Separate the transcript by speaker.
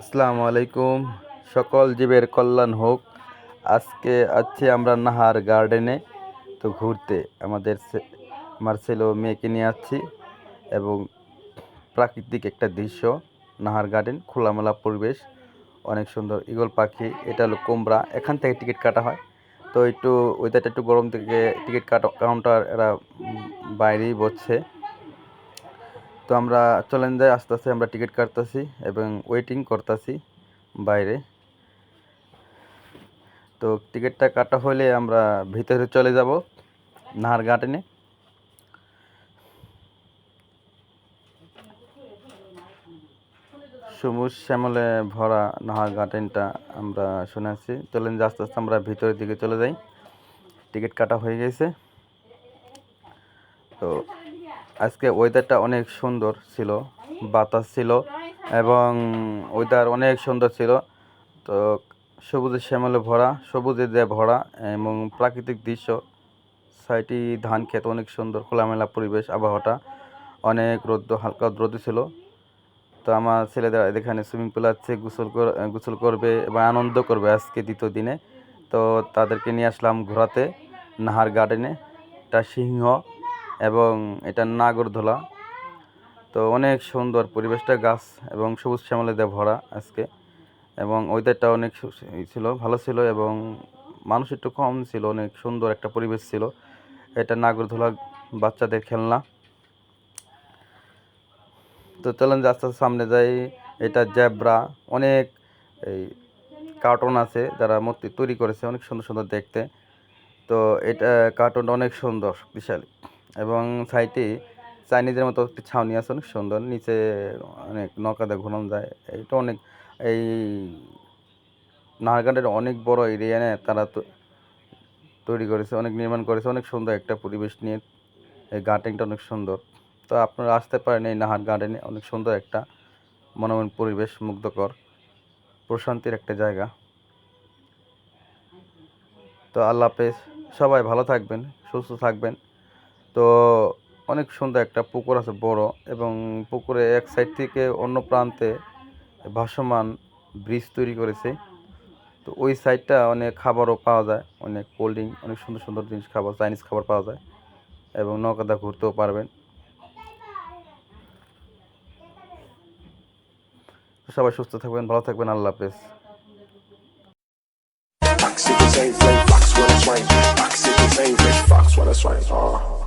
Speaker 1: আসসালামু আলাইকুম। সকল জীবের কল্যাণ হোক। আজকে আছি আমরা নাহার গার্ডেনে তো ঘুরতে আমার ছেলে ও মেয়েকে নিয়ে আসছি এবং প্রাকৃতিক একটা দৃশ্য। নাহার গার্ডেন খোলামেলা পরিবেশ, অনেক সুন্দর। ঈগল পাখি, এটা হলো কোমরা, এখান থেকে টিকিট কাটা হয়। তো একটু ওয়েদারটা একটু গরম থেকে টিকিট কাউন্টার এরা বাইরেই বসছে। তো আমরা চলেন যাই, আস্তে আস্তে আমরা টিকিট কাটতেছি এবং ওয়েটিং করতেছি বাইরে। তো টিকিটটা কাটা হলে আমরা ভিতরে চলে যাব নাহার গার্ডেনে। সবুজ শ্যামলে ভরা নাহার গার্ডেনটা আমরা শুনেছি। চলেন যে আস্তে আস্তে আমরা ভিতরের দিকে চলে যাই। টিকিট কাটা হয়ে গেছে। তো আজকে ওয়েদারটা অনেক সুন্দর ছিল, বাতাস ছিল এবং ওয়েদার অনেক সুন্দর ছিল। তো সবুজে শ্যামলে ভরা, সবুজে দিয়ে ভরা এবং প্রাকৃতিক দৃশ্য। সাইডে ধান ক্ষেত, অনেক সুন্দর খোলামেলা পরিবেশ। আবহাওয়াটা অনেক রোদ্র, হালকা রোদ ছিল। তো আমার ছেলেদের এখানে সুইমিং পুল আছে, গোসল করবে এবং আনন্দ করবে আজকে দ্বিতীয় দিনে। তো তাদেরকে নিয়ে আসলাম ঘোরাতে নাহার গার্ডেনে। এটা সিংহ এবং এটা নাগরদোলা। তো অনেক সুন্দর পরিবেশটা, গাছ এবং সবুজ শ্যামলে দিয়ে ভরা আজকে। এবং ওয়েদারটা অনেক ছিল, ভালো ছিল এবং মানুষ একটু কম ছিল। অনেক সুন্দর একটা পরিবেশ ছিল। এটা নাগরদোলা, বাচ্চাদের খেলনা। তো চলেন যে আস্তে আস্তে সামনে যাই। এটা জেব্রা, অনেক এই কার্টুন আছে যারা মূর্তি তৈরি করেছে, অনেক সুন্দর সুন্দর দেখতে। তো এটা কার্টুনটা অনেক সুন্দর, বিশাল। এবং সাইডে চাইনিজের মতো একটি ছাউনি আছে, অনেক সুন্দর। নিচে অনেক নৌকাতে ঘোরানো যায়। এটা অনেক এই নাহারগাঁটের অনেক বড় এরিয়া নিয়ে তারা তৈরি করেছে, অনেক নির্মাণ করেছে। অনেক সুন্দর একটা পরিবেশ নিয়ে এই গার্ডেনটা অনেক সুন্দর। তো আপনারা আসতে পারেন এই নাহার গার্ডেনে, অনেক সুন্দর একটা মনোরম পরিবেশ, মুগ্ধকর, প্রশান্তির একটা জায়গা। তো আল্লাহ হাফেজ, সবাই ভালো থাকবেন, সুস্থ থাকবেন। তো অনেক সুন্দর একটা পুকুর আছে বড়, এবং পুকুরে এক সাইড থেকে অন্য প্রান্তে ভাসমান ব্রিজ তৈরি করেছে। তো ওই সাইডটা অনেক খাবারও পাওয়া যায়, অনেক কোল্ড ড্রিঙ্ক, অনেক সুন্দর সুন্দর জিনিস, খাবার, চাইনিজ খাবার পাওয়া যায় এবং নৌকাতে ঘুরতেও পারবেন। সবাই সুস্থ থাকবেন, ভালো থাকবেন, আল্লাহ হাফেজ।
Speaker 2: Fox, if it's ain't, fox when it's rain. Fox, if it's ain't, fox when it's rain.